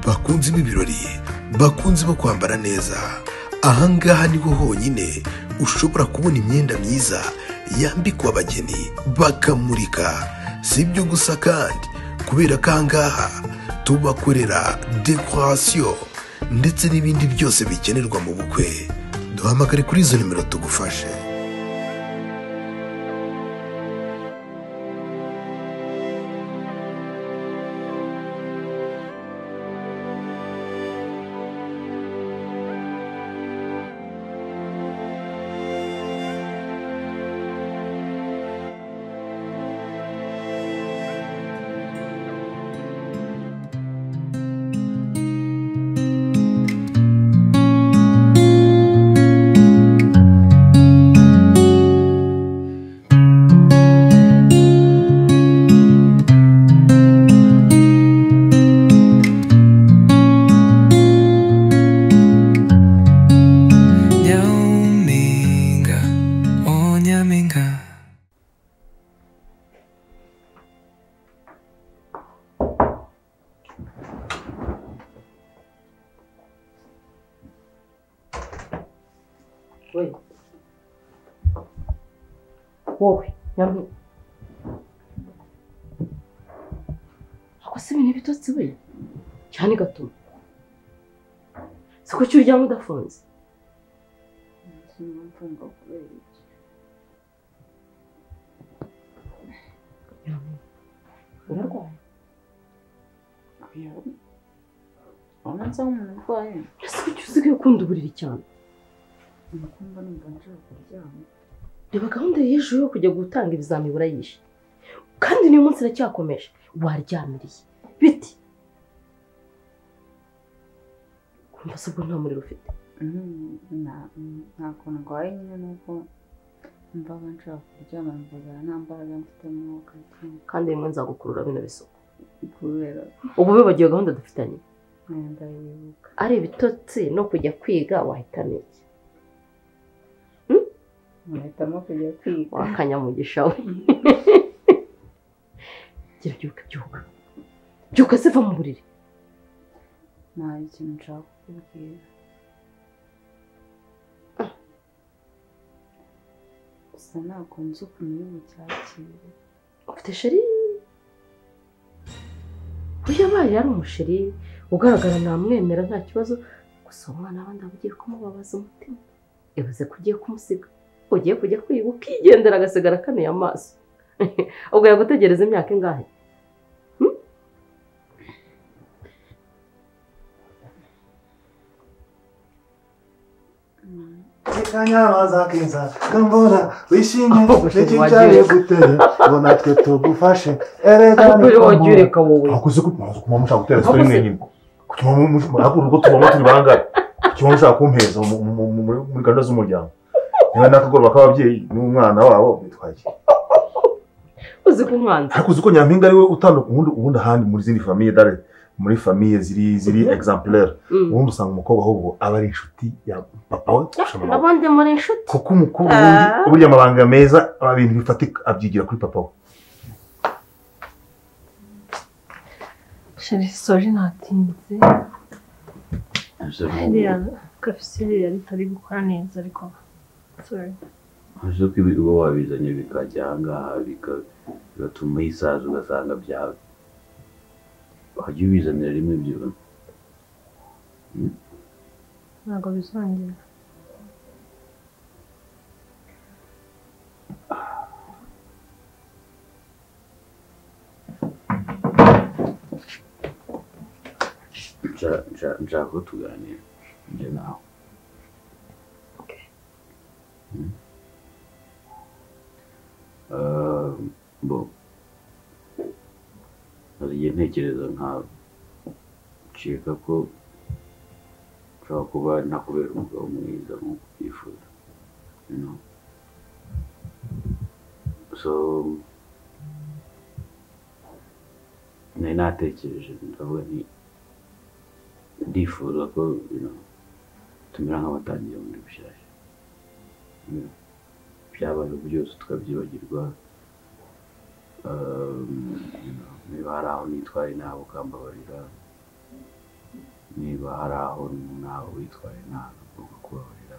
bakunzi b'ibirori, bakunzi bo kwambara neza, ahangaha niho honyine ushobora kubona imyenda myiza yambikwa abageni bakamurika. Si ibyo gusa kandi, kubera ko ahangaha tubakorera dekorasiyo ndetse n'ibindi byose bikenerwa mu bukwe. Duhamagare kuri izo nimero tugufashe. wowe yamwe akose ibintu bitotsi we cyane gatuma siko cyurya mudafunze mfunga kubera iki urarwaye ubanza nk'umuntu urwaye siko cyuzigaye ukunda uburiri cyane kumva numva nshaka kuryama reba gahunda y'ejo yo kujya gutanga ibizami burayishe kandi niyo munsi iracyakomeje waryamiriye biti kumva se ubwo nta muriro ufite nta kuntu ndwaye nyine nuko mbaga nshaka kuryama mvuga nta mbaraga mfite mu mwuka kandi rimwe nzagukurura bino bisuku kubera ubu bibagiwe gahunda dufitanye ndayibuka ari ibitotsi no kujya kwiga wahitamo iki nahitamo kujya kwiga wakanyamugisha we gira byuka se va mu buriri nta ikintu nshaka kukubwira gusa ntabwo nzi ukuntu uri bucyakire ufite sheri uyu abaye ari umusheri ugaragara namwemera nta kibazo gusa umwana abandi agiye kumubabaza umutima yavuze ko ugiye kumusiga ugiye kujya kwiga ukigendera agasigara akanuye amaso ubwo yagutegereza imyaka ingahe Kanyabaza keza kambona wishimye n'icyari gutera bona twe tugufashe erega wagyureka wowe akuze ko mushaka gutera turi mwenyine kutuma mu tubamo turi bangaye kutuma mushaka kumpeza muri gahunda z'umuryango niba nakagoroba k'ababyeyi n'umwana wabo bitwaye uzi ko umwanzi ariko uzi ko Nyampinga ariwe utandukanye ubundi ahandi muri zindi famille dare muri famille ziri exemplaire ubundi usanga umukobwa ahubwo aba ari inshuti ya papa we abandi muri inshuti kuko umukobwa uburyo amabanga meza ibintu bifatika abyigira kuri papa we Sheri sorry natinze hariya kafiseri yari itari gukora neza ariko sorry aje ko ibigo wabizanye bikajya ahangaha bigatuma isaza ugasanga byawe wajya ubizanira rimwe ibyo ntabwo bizongera nshaka ko tuganira njye nawe bo hari igihe ntekereza nkawe nshaka ko nshobora kuba nakubera umugabo mwiza nk'uko ubyifuza so nari natekereje ndavuga nti ndifuza ko tumera nk'abatangiye bundi bushyashya byabaye byose tukabyibagirwa niba hari aho nitwaye nawe ukambabarira niba hari aho nawe witwaye nabi ugomba kubabarira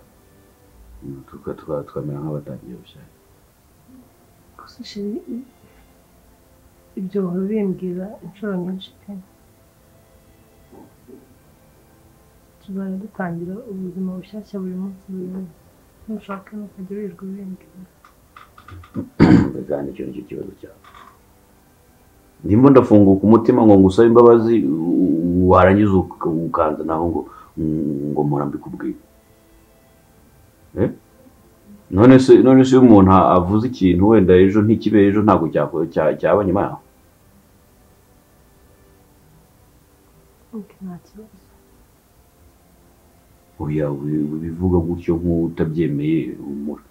tukamera nk'abatangiye bushyashya. gusa sheri ibyo bahora bimbwira inshuro nyinshi pe tuzajya dutangira ubuzima bushyashya buri munsi nushaka ntukajya wirirwa ubimbwira. kandi icyo nicyo kibazo cyawe. ndimo ndafunguka umutima ngo ngusabe imbabazi warangiza ukanza naho ngo mpora mbikubwira. none se iyo umuntu avuze ikintu wenda ejo ntikibe ejo ntabwo cyaba nyuma yaho. nta kibazo. oya bivuga gutyo nk'utabyemeye humura.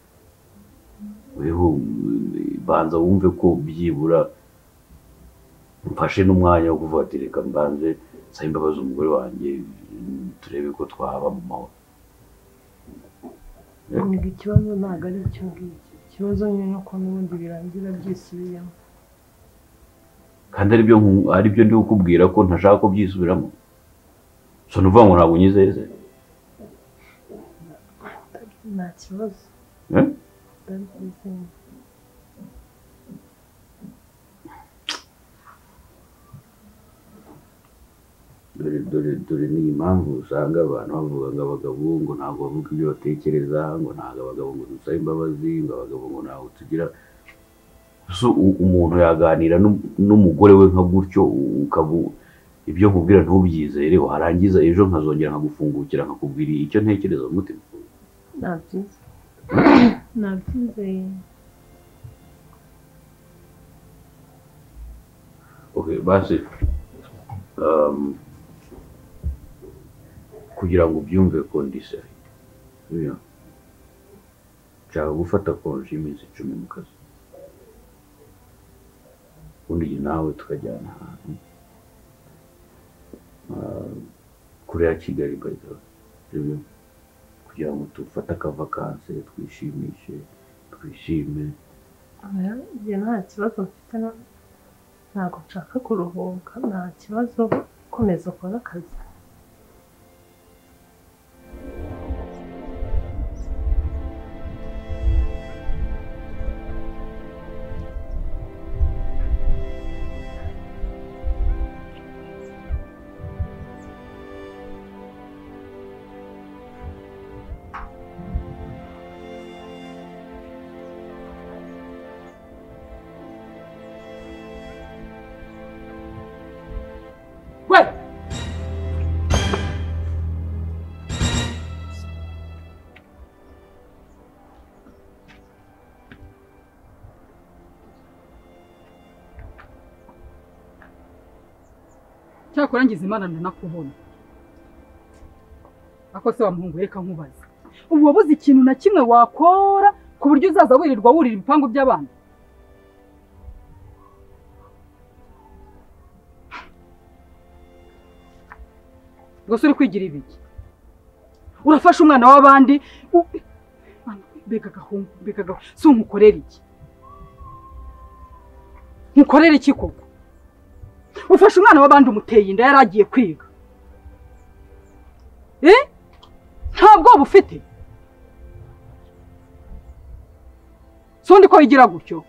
weho banza wumve ko byibura mfashe n'umwanya wo kuvuga ati reka mbanze nsaba imbabazi umugore wanjye turebe ko twaba mu mahoro. ikibazo ntabwo ari icyo ngicyo, ikibazo nyine uko n'ubundi birangira byisubiyemo. kandi aribyo ndi kukubwira ko ntashaka ko byisubiramo. so nuvuga ngo ntabwo unyizeye se? nta kibazo. dore ni impamvu usanga abantu bavuga ngo abagabo ngo ntabwo bavuga ibyo batekereza, ngo ntabwo abagabo ngo dusabe imbabazi, ngo abagabo ngo ntabwo tugira. so umuntu yaganira n'umugore we nka gutyo ibyo nkubwira ntubyizere, warangiza ejo nkazongera nkagufungukira nkakubwira icyo ntekereza mu mutima. nabyizeye. okay basi kugira ngo ubyumve ko ndi seri nshaka gufata konji y'iminsi 10 mu kazi, ubundi nawe tukajyana ahantu kure ya Kigali kugira ngo dufate akavakanse twishimishe twishime. njye nta kibazo mfite, ntabwo nshaka kuruhuka, nta kibazo, komeza ukora akazi. cyakora ngize Imana ndanakubona. ako se wa muhungu reka nkubaza, ubu wabuze ikintu na kimwe wakora ku buryo uzaza wirirwa wurira ibipangu by'abandi? Gusa uri kwigira ibiki? Urafasha umwana w'abandi mbega gahungu si umukorera iki? Mukorera iki koko? Ufasha umwana w'abandi umuteye inda yaragiye kwiga. Ntabwo bufite. Sondi ko yigira gutyo.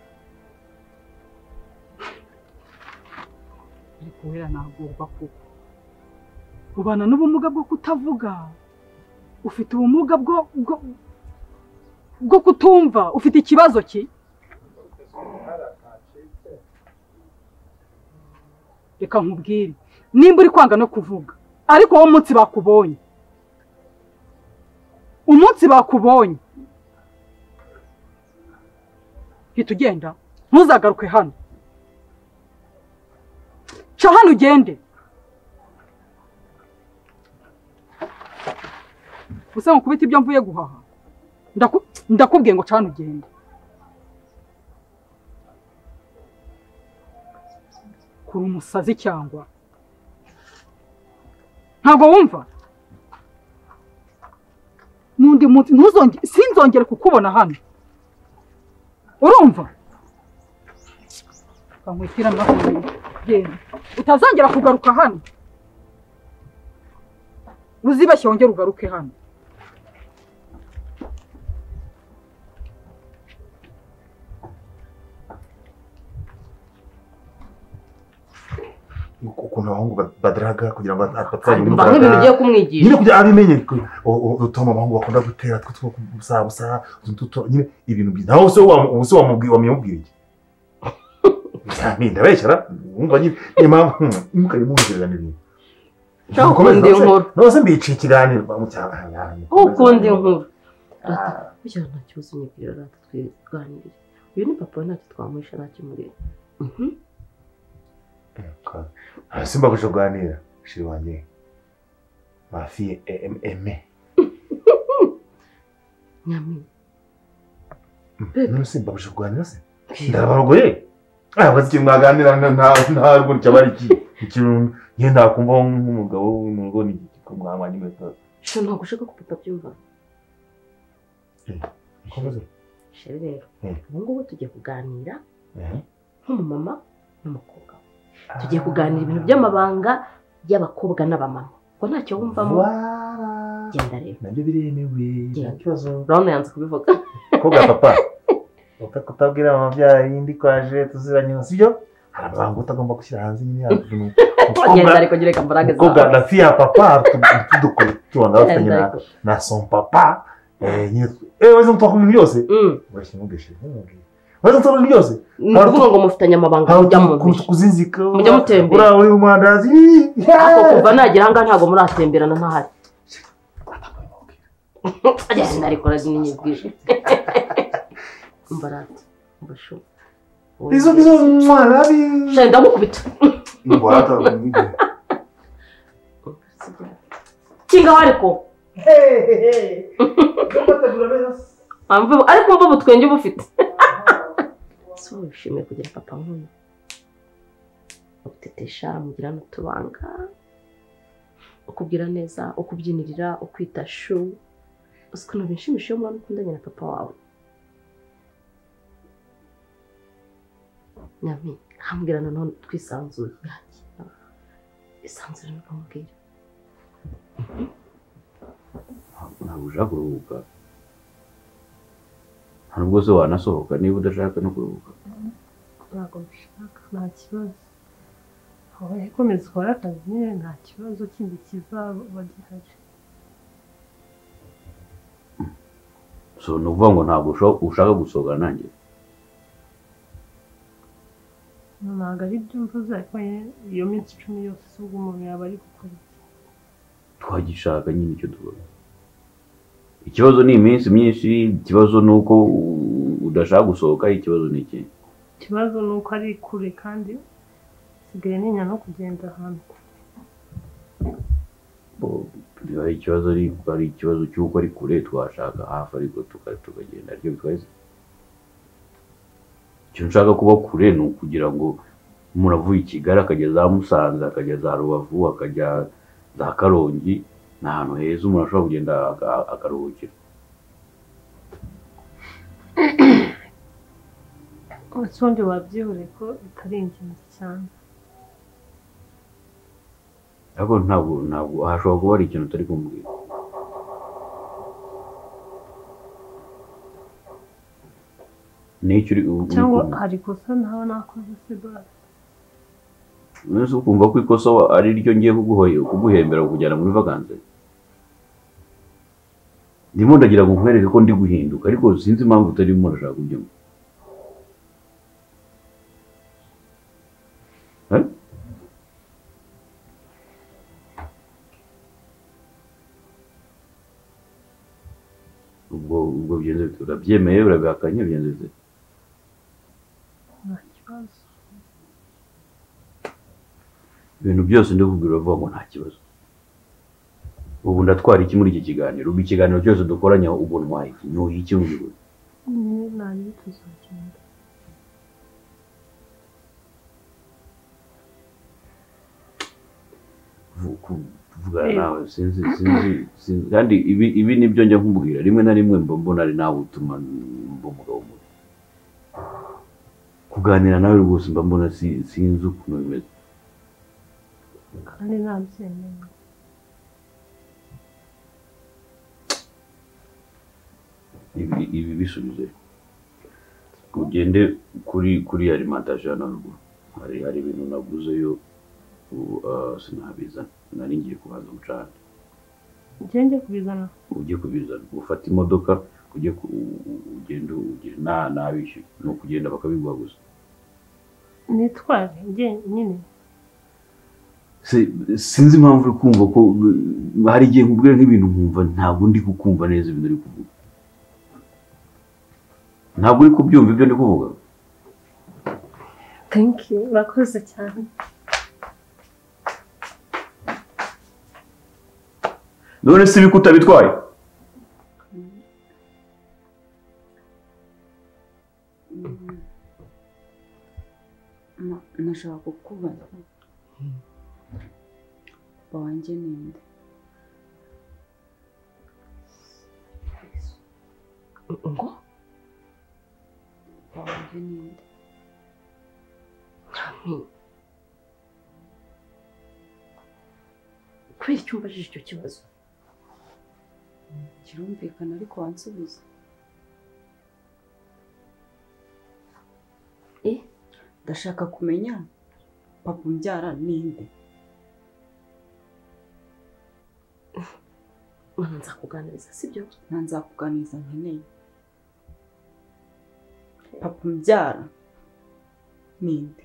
Ariko wera nagorwa kuko ubana n'ubumuga bwo kutavuga. Ufite ubumuga bwo kutumva, ufite ikibazo ki? Reka nkubwire, nimba uri kwanga no kuvuga, ariko wo munsi bakubonye. Umunsi bakubonye. Hita ugenda, ntuzagaruke hano. Ca hano ugende. Gusa nkubita ibyo mvuye guhaha. Ndakubwiye ngo ca hano ugende. Kuri umusazi cyangwa ntabwo wumva? Nundi munsi sinzongere kukubona hano. Urumva? Kamwitira makuru genda. Utazongera kugaruka hano. uzibashye wongere ugaruke hano. ukuntu abahungu badaraga kugira ngo kandi mba nk'ibintu ugiye kumwigisha nyine kugira abimenye utuma abahungu bakunda gutera two gusabusa nyine ibintu byiza nawe se wamubwira iki ndabeshyara wumva nyine niyo mpamvu mukari mumwizerana ibintu ukunda inkuru nose mbiciye ikiganiro ukunda inkuru bityo nta kibazo nyibwira rata twiganirire uyu ni papa ntacyo twamuhisha ntakimureba simba kuganira shiri wanjye mafi eme nyami none simba kuganira se ndabarogoye bazi ikintu mwaganira nta rugo cyabari ikintu njye ndakumva nk'umugabo w'umurugo ni kumwamanya imeta sho ntabwo ushaka ko papa byumva shiri rero ubu ngubu tugiye kuganira nk'umumama n'umukobwa tugiye kuganira ibintu by'amabanga y'abakobwa n'abamama ko ntacyo wumvamo genda rero nabyo biremewe nta kibazo urabona yanze kubivuga kobwa papa kutabwira ababyeyi ndi kwaje tuziranye sibyo hari amabanga utagomba gushyira hanze nyine genda ariko gereka mbaraga zawe kobwa la fille à papa tudukore tubanga bafitanye na son papa nyine wazo mutwa kubintu byose urashyimugeshe wazo mutwa kubintu byose nukuvuga ngo mufitanye amabanga mujya mu kuzinzika mujya mutembera uri umandazi ako kuva nagira hanga ntago muratemberana ntahari agenda ariko razinyibwije mbarati mbasho izo mwana bi shenda mukubita ngwata kinga wariko ariko mvubu twenge bufite so wishimiye kugira papa nk'uyu utetesha mugira n'utubanga ukubwira neza ukubyinirira ukwita shu ukuntu bishimisha umwana ukundanye na papa wawe nyami hambwira none twisanzuye isanzure n'ukamubwira ntabwo ushaka kuruhuka nta nubwo se wanasohoka niba udashaka no kuruhuka ntabwo mbishaka nta kibazo aho komeza ukora akazi nyine nta kibazo kindi kizaba gihari so ni ukuvuga ngo ntabwo ushaka gusohoka nanjye ntabwo ari byo mvuze ariko iyo minsi 10 yose si ubwo umuntu yaba ari gukora twagishaka nyine icyo tubona ikibazo ni iminsi myinshi ikibazo ni uko udashaka gusohoka ikibazo ni iki ikibazo ni uko ari kure kandi sigaye ninya no kugenda ahantu hari ikibazo ari ikibazo cy'uko ari kure twashaka hafi ariko tukagenda ariko bitwaye icyo nshaka kuba kure ni ukugira ngo umuntu avuye i Kigali akajya za Musanze akajya za Rubavu akajya za Karongi ni ahantu heza umuntu ashobora kugenda akaruhukira ubundi wabyihore ko bitari ingenzi cyane ariko ntabwo hashobora kuba hari ikintu utari kumbwira n'icyo uri cyangwa hari ikosa ntawe nakoze se basi nese ukumva ko ikosa ari ryo ngiye kuguhembera kujyana muri vacances ndimo ndagira ngo nkwereke ko ndi guhinduka ariko sinzi impamvu utarimo urashaka kubyumva ubwo byenze urabyemeye urabihakanye byenze nta kibazo ibintu byose ndikubwira uvuga ngo nta kibazo ubu ndatwara iki muri iki kiganiro ubu ikiganiro cyose dukoranye ubu ntwaye iki ntuye iki mbwira nari tuzagenda kuvuga nawe sinzi kandi ibi nibyo njya nkubwira rimwe na rimwe mbona ari nawe utuma mba umugabo mubi kuganira nawe rwose mba mbona sinzi ukuntu bimeze kandi nabyemeye ibi bisubize ugende kuri alimentation n'ubwo hari ibintu naguzeyo sinabiza nari ngiye kubanza gucana ugende kubizana ujye kubizana ufata imodoka ugende nabishyuye no kugenda bakabiguha gusa nitware nyine sinzi impamvu uri kumva ko hari igihe nkubwira nk'ibintu nkumva ntabwo ndi kukumva neza ibintu uri kuvuga ntabwo uri kubyumva ibyo ndi kuvuga thank you urakoze cyane none si ibiko utabitwaye nashaka kukubaza papa wanjye ninde ngo papa wanjye ninde kubera icyo umbajije icyo kibazo kirumvikana ariko wansubiza ndashaka kumenya papa umbyara ninde mwana nzakuganiriza sibyo nzakuganiriza nkeneye papa umbyara ninde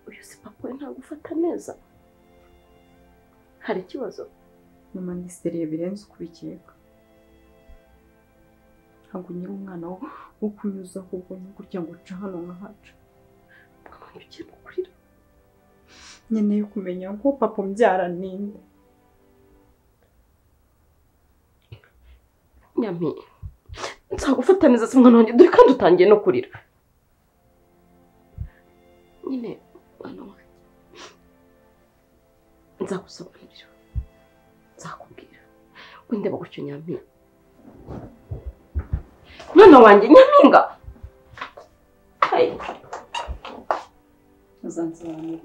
uyu si papa we ntabwo ufata neza hari ikibazo mama ni seriye birenze uko ubikeka ntabwo nyiri umwana wo kunyuza ahubwo ni gutya ngo uca hano nkahaca mwana ugiye gukurira nkeneye kumenya ko papa umbyara ninde nyami nzagufata neza se mwana wanjye dore kandi utangiye no kurira nyine mwana wanjye nzagusobanurira nzakubwira windeba gutyo nyami mwana wanjye nyampinga uzansobanurira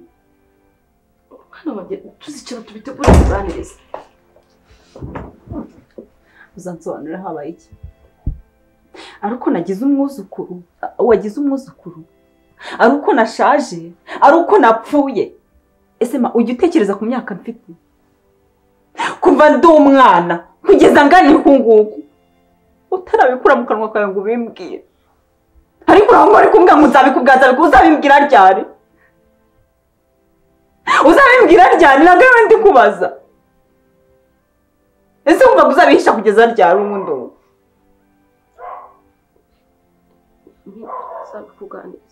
mwana wanjye tuzicara tubitegure tuganirize uzansobanurira habaye iki ari uko nagize umwuzukuru wagize umwuzukuru ari uko nashaje ari uko napfuye ese ma ujya utekereza ku myaka mfite kuva ndi umwana kugeza ngana ihunguku utarabikura mu kanwa kawe ngo ubimbwire ariko uraho ngo ari kumbwira ngo nzabikubwaza ariko uzabimbwira ryari uzabimbwira ryari ntabwo ariwe ndi kubaza ese wumva ngo uzabihisha kugeza ryari ubundi ubu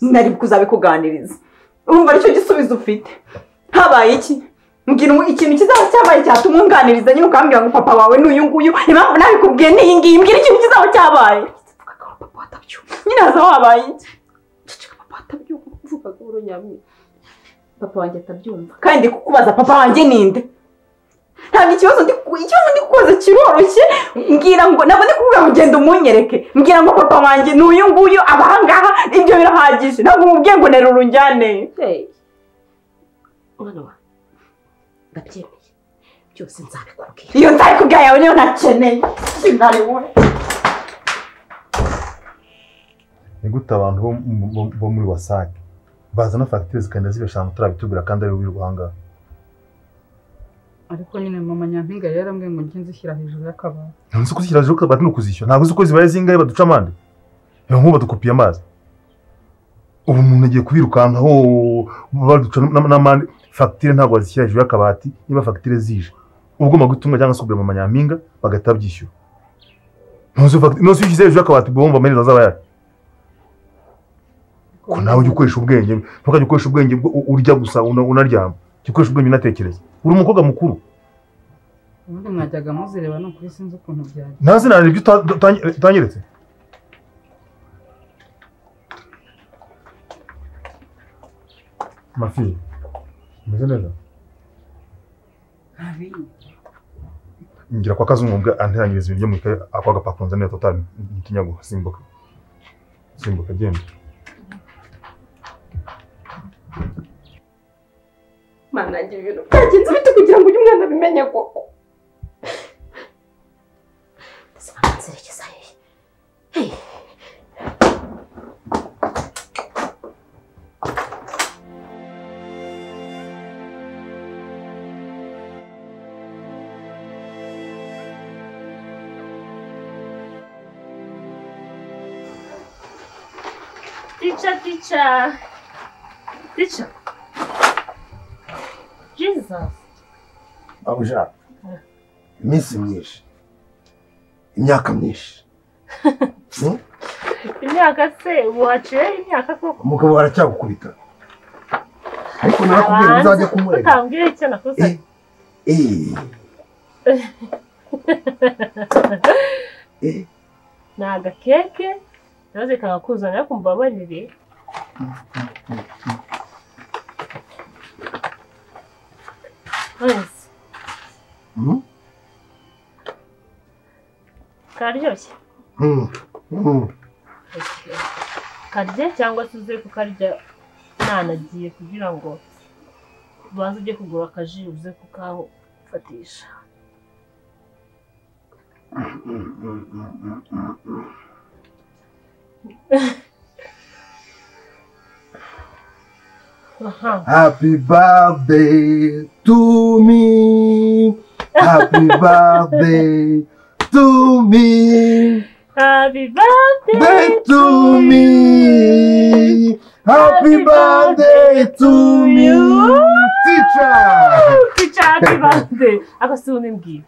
nari kuzabikuganiriza urumva aricyo gisubizo ufite habaye iki mbwira ikintu kizaba cyabaye cyatuma unganiriza nyine ukambwira ngo papa wawe n'uyu nguyu impamvu nabikubwiye n'iyi ngiyi mbwira ikintu kizaba cyabaye papa atabyumva nyine haza habaye iki ceceka papa atabyumva uvuga ngo uronyamye papa wanjye atabyumva kandi kukubaza papa wanjye ninde ntabwo ikibazo ndi kukubaza kiroroshye mbwira ngo ntabwo ndi kuvuga ngo ugenda umunyereke mbwira ngo papa wanjye n'uyu nguyu aba ahangaha ibyo birahagije ntabwo umubwiye ngo nerura unjyane mwana wa ndabyemeye byose nzabikubwira iyo nzabikubwira yawe niyo nakeneye sinari wowe ni gute abantu bo muri wasake bazana fagitire zikagenda zibeshana turabitubwira kandi ari wowe uhangaha ariko nyine mama Nyampinga yari yarambwiye ngo njye nzishyira hejuru y'akabati ntabwo kuzishyira hejuru y'akabati ni ukuzishyura ntabwo uzi uko zibaye zingahe baduca amande reba nk'ubu badukupiye amazi ubu umuntu agiye kubirukankaho baduca n'amande fagitire ntabwo bazishyira hejuru y'akabati niba fagitire zije uba ugomba gutunga cyangwa se kugura mama Nyampinga bagahita babyishyura ntuzi iyo ushyize hejuru y'akabati ubwo wumva amaherezo azaba yari ko nawe ujya ukoresha ubwenge ntukajya ukoresha ubwenge urya gusa unaryama jya ukoresha ubwenge unatekereza uri umukobwa mukuru ubundi mwajyaga muzireba ni ukuri sinzi ukuntu byari ntazi nta ibyo utanyeretse mafi umeze neza ngira kwa kazungu mbwa anteranyiriza ibintu byo mu ikaye ako agapapuro nzanira totali ntikinyago simbuka genda mana ngira ibintu byagenze bite kugira ngo uyu mwana abimenye koko Teacher. Jesus. Babuja, iminsi myinshi, imyaka myinshi. Imyaka se ubu haciyeho imyaka koko. Umugabo aracyagukubita. Ariko narakubwiye ngo uzajya kumurega. Utambwira icyo nakoze. Ni agakeke naze kakakuzanira kumbabarire. Nice. Karyoshye. Karye cyangwa se uze kukarya nanagiye kugira ngo ubanze ujye kugura akaji uze kukaho fatisha. Happy birthday to me. Happy birthday to me. Happy birthday to me. Happy birthday to you. Teacher, happy birthday. Ako si unimbwira.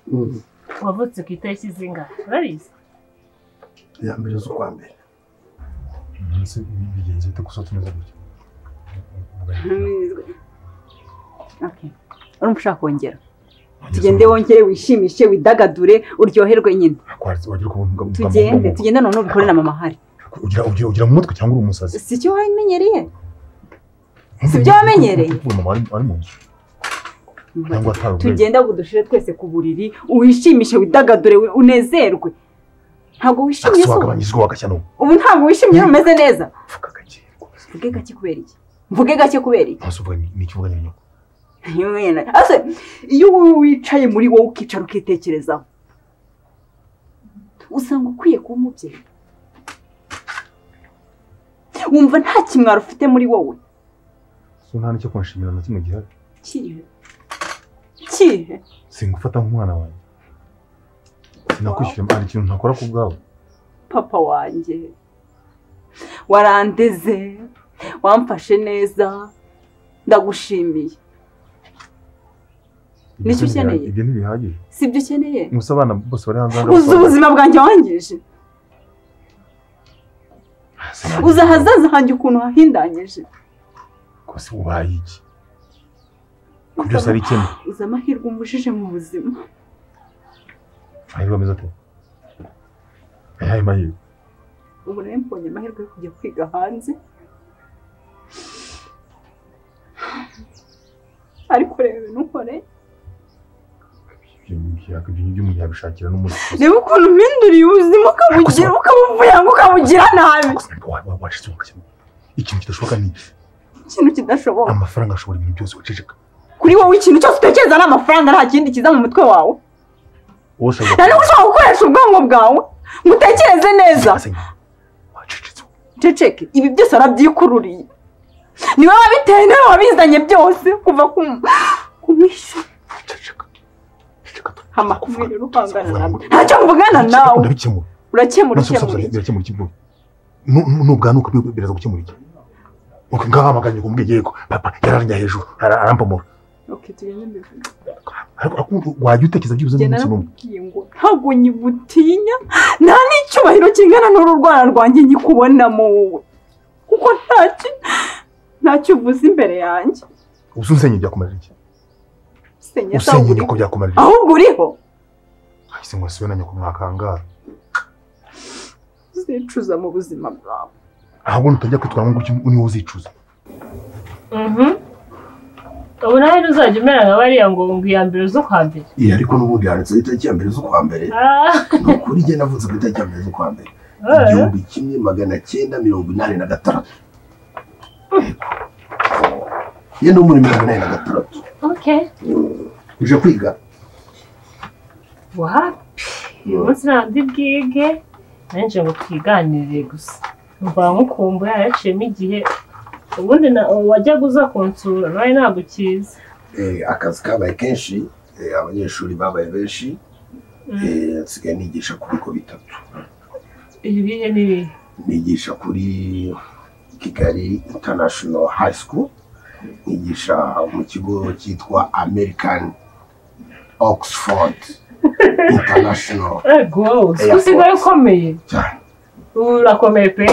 Wavutse ku itariki zingahe? Urabizi? Ya mbere z'ukwa mbere. Nse bigenze bite gusa tumeze gutya. Okay. Urumva ushaka kongera. Tugende wongere wishimishe widagadure uryoherwe nyine. Tugende none ubikore na mama hari. Ugira mu mutwe cyangwa uri umusazi? Si cyo wamenyereye. Si byo wamenyereye. Tugenda budushire twese ku buriri uwishimishe widagadure unezerwe. Ntabwo wishimye so. Ubu ntabwo wishimye umeze neza. Vuge gake kubera iki? Mvuge gake kubera iki? Asuvuga ni kivuga nyine. Ase iyo wicaye muri wowe ukicara ukitekerezaho usanga ukwiye kuba umubyeyi. Wumva nta kimwaro ufite muri wowe. So nta nicyo kunshimira na kimwe gihari. Kihe? Singufata nk'umwana wanjye. Sinakwishyura ari ikintu ntakora ku bwawe. Papa wanjye warandeze wamfashe neza ndagushimiye. Nicyo ukeneye? Ibyo ntibihagije. Sibyo ukeneye? Musa abana bose bari hanze uzi ubuzima bwanjye wangije. Uza hazaza hanjye ukuntu hahindanyije. Kose ubaye iki? Kubyo sari kimwe. Uza amahirwe umujije mu buzima. Ahirwa ameze ate? Ayahe mahirwe? Ubu rero mbonye amahirwe yo kujya kwiga hanze. Ariko reba ntukore. Ibyo umuntu yabishakira n'umuntu. Reba ukuntu mpinduriye ubuzima ukabugira ukabuvuyanga ukabugira nabi. Ikintu kidashoboka ni iki? Ikintu kidashoboka? Amafaranga ashobora ibintu byose uceceka. Kuri wowe ikintu cyose utekereza n'amafaranga nta kindi kiza mu mutwe wawe. Ntabwo ushobora gukoresha ubwonko bwawe ngo utekereze neza. Ceceke ibi byose arabyikururiye. Ni wowe wabiteye nawe wabizanye byose kuva kumwisha. Hamakubwira urukangana nawe. Ntacyo mvugana nawe. Urakemura ikibazo. Nubwanuka biraza gukemura iki? Ngahamaganye kumbwiye yego papa yararanya hejuru arampomora. Okay tugende mbivuga. Ariko wajya utekereza byubuze n'umunsi numwe. Ntabwo nyibutinya nta n'icyubahiro kingana n'ururwara rwanjye nyikubonamo wowe. Kuko ntacyo uvuze imbere yanjye. Ubu unsenye byakumarira iki? Usenye ko byakumarira. Ahubwo uriho. Ahise ngo siwe na nyoko mwakangara. Uzicuza mu buzima bwawe. Ahubwo nutajya kwitwara ngo uni uzicuza. Ubu nawe uzajya umera nka bariya ngo iyambere zo kwa mbere. Ariko n'ubundi handitseho itariki ya mbere zo kwa mbere. Ni ukuri njye navutse ku itariki ya mbere zo kwa mbere. 1986. Ye no muri 1986. Okay. Uje kwiga? Wapi? Umunsi nandi bwige. Nanje ngo twiganirire gusa. Mva nkukumbuye yaraciyemo igihe. Ubundi wajya guza konsura nawe ntabwo kiza. Akazi kabaye kenshi, abanyeshuri babaye benshi. Nsigaye nigisha kuri ko bitatu. Ibihe nibihe? Nigisha kuri Kigali International High School, nkigisha mu kigo cyitwa American Oxford International. Ego, usigaye ukomeye. Cyane. Urakomeye pe.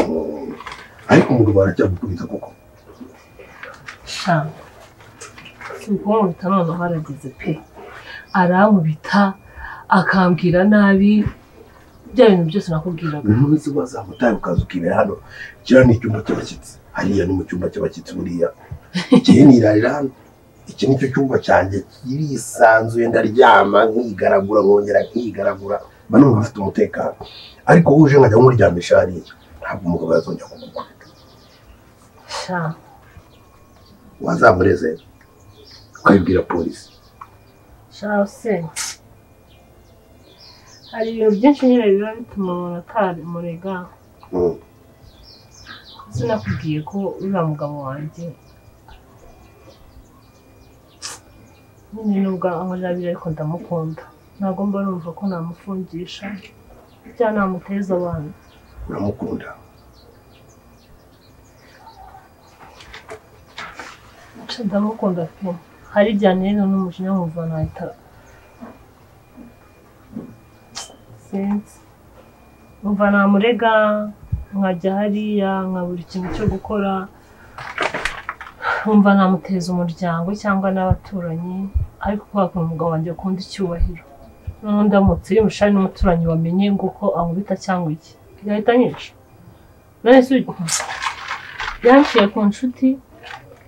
Ariko umugabo aracyagukubita koko. Sha. Sukumubita none harageze pe. Arankubita akambwira nabi. Bya bintu byose nakubwiraga. Umunsi wazamutaye ukaza ukibera hano. Kira ni icyumba cy'abashyitsi. Hariya ni mu cyumba cy'abashyitsi buriya. Igihe nirarira hano. Iki nicyo cyumba cyanjye kirisanzuye ndaryama nkigaragura nkongera nkigaragura. Bano bafite umutekano. Ariko uje nkajya nkuryamisha hariya. Ntabwo umugabo yazongera kugukubita. Sha. Wazamureze. Ukabibwira polisi. Sha se. Hari ibintu byinshi nyine biba bituma umuntu atamurega. Sinakubwiye ko uriya mugabo wanjye nyine nubwo ankorera ariko ndamukunda. Ntabwo mba numva ko namufungisha cyangwa namuteza abantu. Uramukunda. Ndamukunda pe. Hari igihe rero n'umujinya nkumva nahita sinzi. Umva namurega nkajya hariya nkabura ikintu cyo gukora. Umva namuteza umuryango cyangwa n'abaturanyi. Ariko kubera ko umugabo wanjye akunda icyubahiro. Ndamutse y'umushari n'umuturanyi wamenye ngo ko ankubita cyangwa iki. Yahita anyica. None se yanciye ku nshuti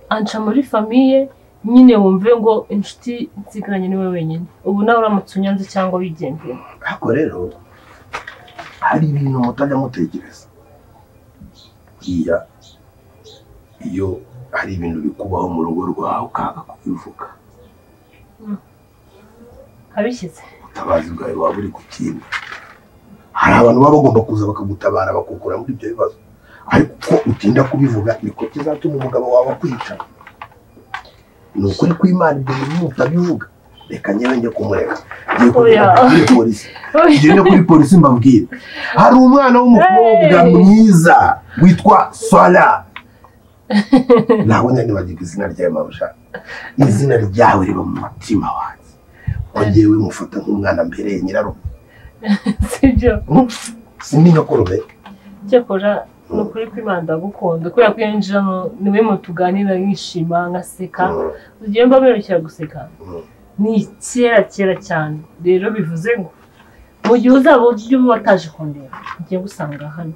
anca muri famiye nyine wumve ngo inshuti nsigaranye niwe wenyine. Ubu nawe uramutse unyanze cyangwa wigendeye. Ariko rero hari ibintu mutajya mutekereza. Iyo hari ibintu bikubaho mu rugo rwawe ukaga kubivuga. Abishyize. Utabazi bwawe waba uri ku kintu. Hari abantu baba bagomba kuza bakagutabara bakukura muri ibyo bibazo. Ariko ko utinda kubivuga niko kizatuma umugabo wawe akwica. Ni ukuri ko Imana ibyo bintu utabivuga. Reka nyewe njye kumureka. Ngiye kuri polisi mbabwire. Hari umwana w'umukobwa mwiza witwa Swala. Nawe ntibagiwe izina ryawe mabusha. Izina ryawe riba mu mutima wanjye. Ngewe mufata nk'umwana mbere nyirarume. Sibyo. Sindi nkakorome. Cyakora ni ukuri ko Imana ndagukunda kubera ko yinjira niwe mutuganira nkishima ngaseka. Ugiye mba mwerukira guseka. Ni kera cyane. Rero bivuze ngo mu gihe uzaba wataje kundeba ngiye gusanga hano.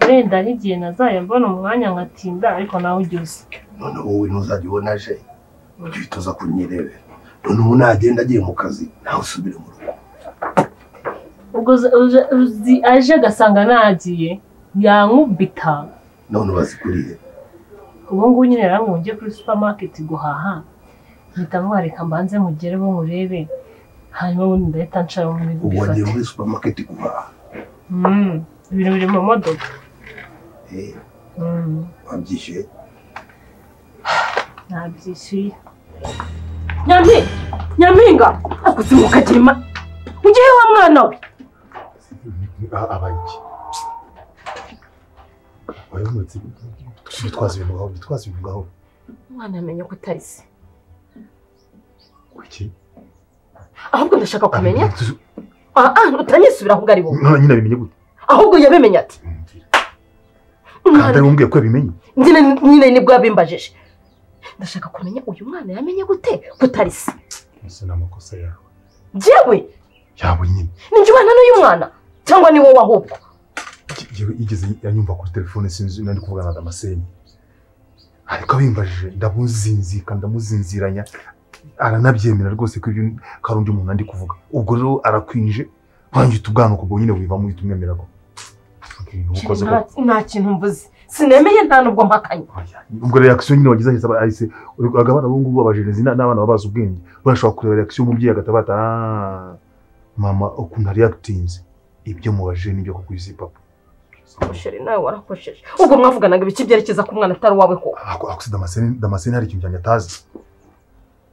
Wenda n'igihe nazajya mbona umwanya nkatinda ariko nawe ujye uza. None wowe ntuzajya ubona aje ujye uhita kunyirebera. None ubu nagenda agiye mu kazi nawe usubire mu rugo. Ubwo aje agasanga nagiye yankubita. None ubazikuriye. Ubu ngubu nyine rero ngo njye kuri supermarket guhaha. Mpita mwareka mbanze mugereho murebe. Hanyuma ubundi ndahita ncara mu bintu bifata. Ubu wagiye muri supermarket guhaha. Ibintu biri mu modoka. Wabyishyuye? Nabyishyuye. Nyampinga akuzi mukagira ima ugiye wa mwana we. Abayiki wayumutse twitwaza ibintu ngaho. Mwana amenye ko utari se. Kuki? Ahubwo ndashaka kumenya. Utanyisubira ahubwo ari wowe. None nyine bimenye gute? Ahubwo yabimenye ati. Kandi umbwiye ko yabimenye. Nyine nibwo yabimbajije. Ndashaka kumenya uyu mwana yamenye gute ko utari se. Ese namakosa yawe. Jewe? Yawe nyine. Ninjye ubana n'uyu mwana cyangwa ni wowe ahubwo? Igeze yanyumva kuri telefone sinzi nari kuvugana na Damascene. Ariko abimbajije ndamuzinziranya. Aranabyemera rwose ko ibyo karundi umuntu andi kuvuga. Ubwo rero arakwinje wangita ubwana ubwo nyine wiva muri tumwemera ko. Nta kintu mvuze. Sinemeye nta nubwo mpakanye. Ubwo reaction nyine wagize ahise ahise agabana bo ngubu abajerezi n'abana babaza ubwenge. Urashobora kureba reaction umubyeyi agatabata mama ukuntu reactinze. Ibyo mubaje nibyo kukwisi papa. Usheri nawe warakosheje. Ubwo mwavuganaga ibiki byerekeza ku mwana atari wawe ko. Ako Damascene hari ikintu cyanya tazi.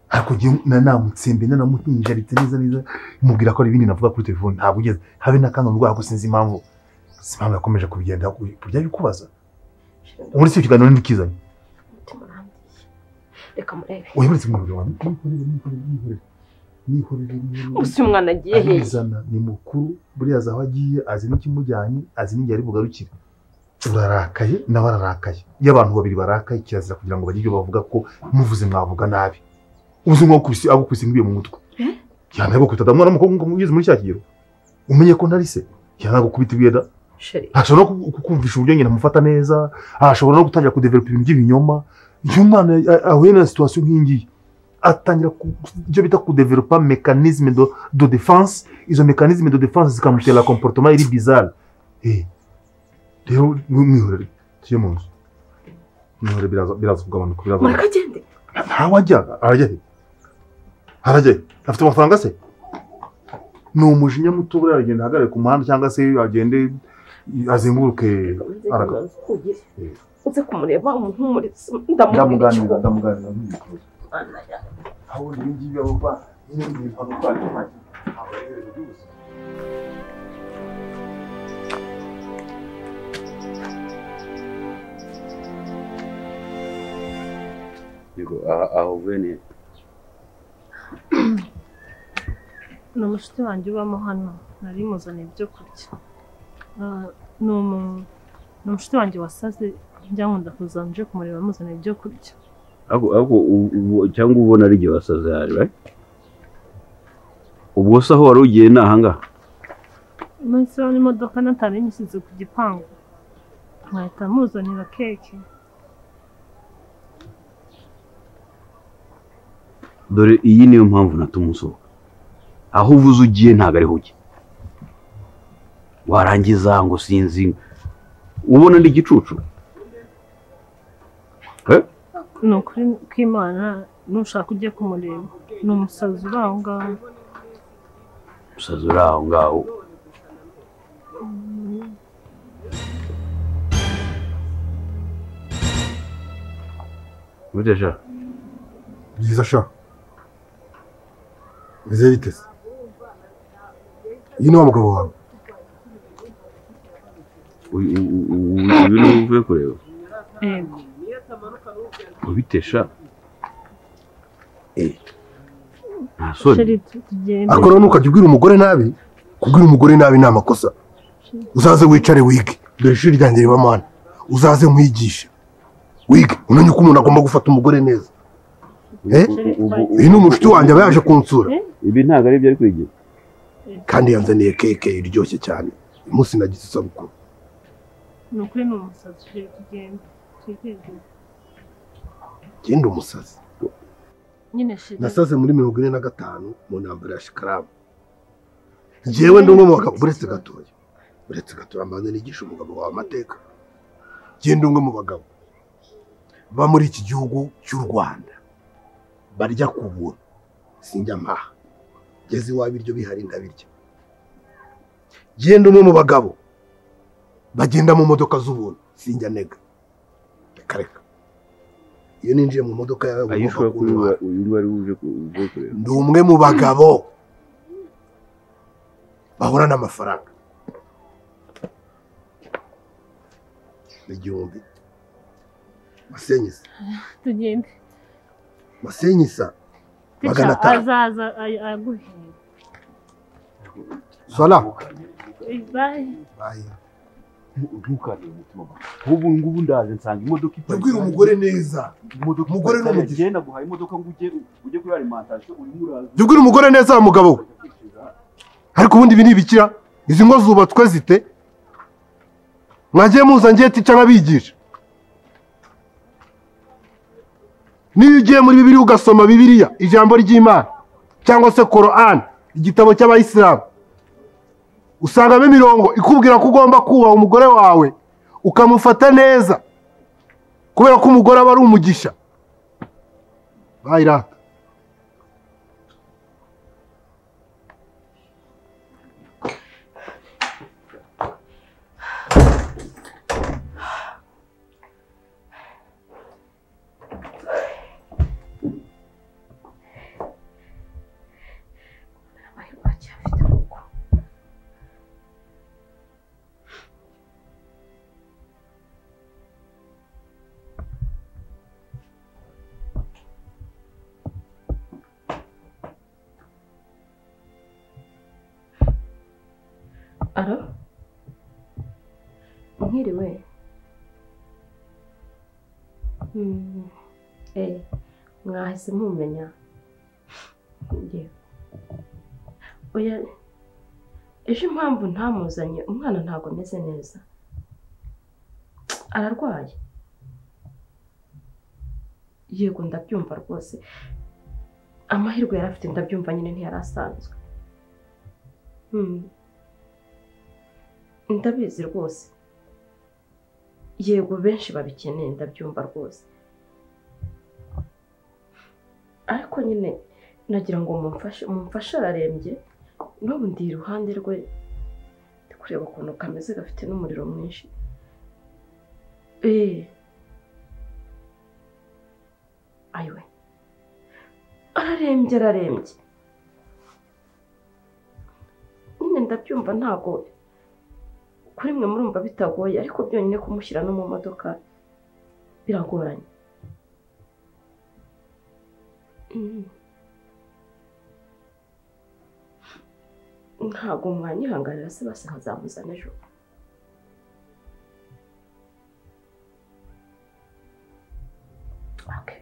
Ariko giye namutsembe namutinjaritse neza mubwira ko ari ibindi navuga kuri telefone ntabwo ugeze habe nakanga ngo ako sinzi impamvu yakomeje kubigenda kurya bikubaza. muri si ikiganiro n'ikizanye umutima urandiye reka murebe wibutse umubiri wawe nihorere gusa umwana agiye hehe arizana ni mukuru buriya azi aho agiye azi n'ikimujyanye azi n'igihe ari bugarukire urarakaye nawe ararakaye iyo abantu babiri barakaye kirazira kugira ngo bagire ibyo bavuga ko muvuze mwavuga nabi uzi agukubise nk'ibiye mu mutwe yana gukubita damwana n'umukobwa ugeze muri cya kigero umenye ko ntari se yana gukubita ibuye da ashobora kukumvisha uburyo nyine amufata neza ashobora no gutangira kudevelopa ibintu by'ibinyoma iyo umwana ahuye na situation nk'ingiyi atangira ibyo bita kudevelopa mécanisme de défense izo mécanisme de défense zikamutera comportement iri bizarre rero mwihorere tujye mu nzu mwihorere biraza kugabanuka biraza murakagende ntawe ajya arajya afite amafaranga se ni umujinya muto buriya aragenda ahagarare ku muhanda cyangwa se agende azenguruke uze kumureba umuntu ndamuganiriza aho ibi ngibi aba nyine bimpanuka aho bene ni umushuti wanjye ubamo hano nari muzaniye ibyo kurya ni umushuti wanjye wasaze njya nkunda kuza nje kumureba amuzanira ibyo kurya cyangwa ubona ari igihe wasaze hari right ubwo se aho wari ugiye ni ahangaha umunsi n'imodoka natari nyisize ku gipangu nkahita muzanira keke dore iyi niyo mpamvu natuma usohoka aho uvuze ugiye ntabwo ariho ujya warangiza ngo sinzi ubona ndi igicucu ni ukuri kw'Imana nushaka ujye kumureba ni umusazi uri aho ngaho umusazi uri aho ngaho bite sha byiza sha bize bite se iyi ni wa mugabo wawe uyu ni uvuye kureba yego ubite sha nta soni ariko rero ntukajya ubwira umugore nabi kubwira umugore nabi ni amakosa uzaze wicare wige dore ishuri ryanjye ribamo hano uzaze nkwigishe wige unamenye uko umuntu agomba gufata umugore neza uyu ni umushuti wanjye aba yaje kunsura ibi ntabwo ari ibyo ari kwigira kandi yanzaniye keke iryoshye cyane uyu munsi nagize isabukuru ni ukuri ni umusazi ugiye kugenda genda umusazi nyine shira nasaze muri 45 mu ntambara ya Shikaramu njyewe ndi umwe mu bagabo uretse gatoya mbanze nigisha umugabo wawe amateka genda umwe mu bagabo ba muri iki gihugu cy'u Rwanda barya ku buntu sinjya mpaha geze iwawe ibiryo bihari ndabirya genda umwe mu bagabo bagenda mu modoka z'ubuntu sinjya nega reka iyo ninjiye mu modoka yawe ayishobora kuba uyu wari uje kureba ndi umwe mu bagabo bahura n'amafaranga igihumbi masenyisa tugende masenyisa 500 azaza aguhera sala bye ntukane umutima wawe ngubu ndaje nsanga imodoka ubwira umugore neza umugore n'umugisha genda guhaye imodoka ngo ujye kuri alimentation uri muraza ubwira umugore neza umugabo ariko ubundi ibi nibikira izi ngo zubatswe zite mwagiye muza ngiye tica nkabigisha niyo ugiye muri Bibiliya ugasoma Bibiliya ijambo ry'Imana cyangwa se Quran igitabo cy'abayisilamu usangamo imirongo ikubwira ko ugomba kubaha umugore wawe ukamufata neza kubera ko umugore aba ari umugisha bayira Alo? Mwiriwe? Mwahise mumenya? Oya, ejo impamvu ntamuzanye, umwana ntabwo ameze neza. Ararwaye? Yego ndabyumva rwose. Amahirwe yari afite ndabyumva nyine ntiyari asanzwe. Ndabizi rwose. Yego benshi babikeneye ndabyumva rwose. Ariko nyine nagira ngo mumfashe ararembye. N'ubu ndi iruhande rwe. Ndi kureba ukuntu kameze gafite n'umuriro mwinshi. Ayiwe. Ararembye. Nyine ndabyumva ntago kuri mwe murumva bitagoye ariko byonyine kumushyira no mu modoka biragoranye. Ntago mwanyihanganira se basi nkazamuzana ejo. Okay.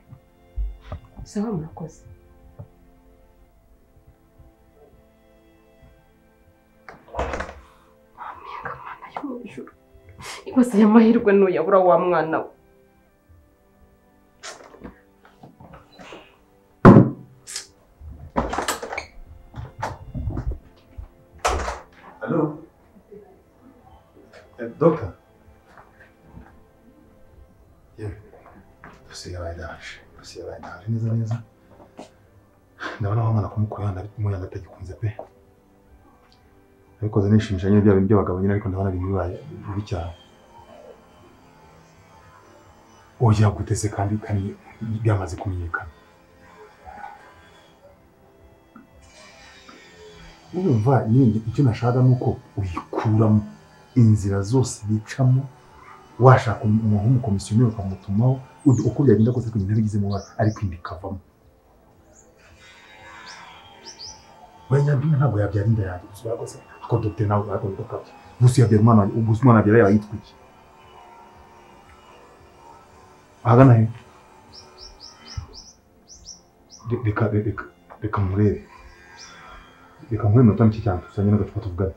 Sawa murakoze. Amiga mana yo mu ijuru. Ibase y'amahirwe nuyabura wa mwana we. Hello? Doctor? Yeah. Dosiye yabaye neza. Ndabona aho umwana kumukura atagikunze pe. Ariko nishimisha nyine bya bintu by'abagabo nyine ariko ndabona bibaye bibi cyane. Oya gutese kandi byamaze kumenyekana. Urumva nyine icyo nashaka nuko uyikuramo inzira zose bicamo washaka umukomisiyoneri ukamutumaho uko byagenda kose kugira ntabigize mu ariko indikavamo. Nyabinga ntabwo yabyara inda yanjye gusa rwose ko dogiteri nawe akabiko kabyo gusa yabyara umwana abyara yayitwiki ahagana he reka murebe iminota mike cyane tuzanye n'agacupa tuvugane.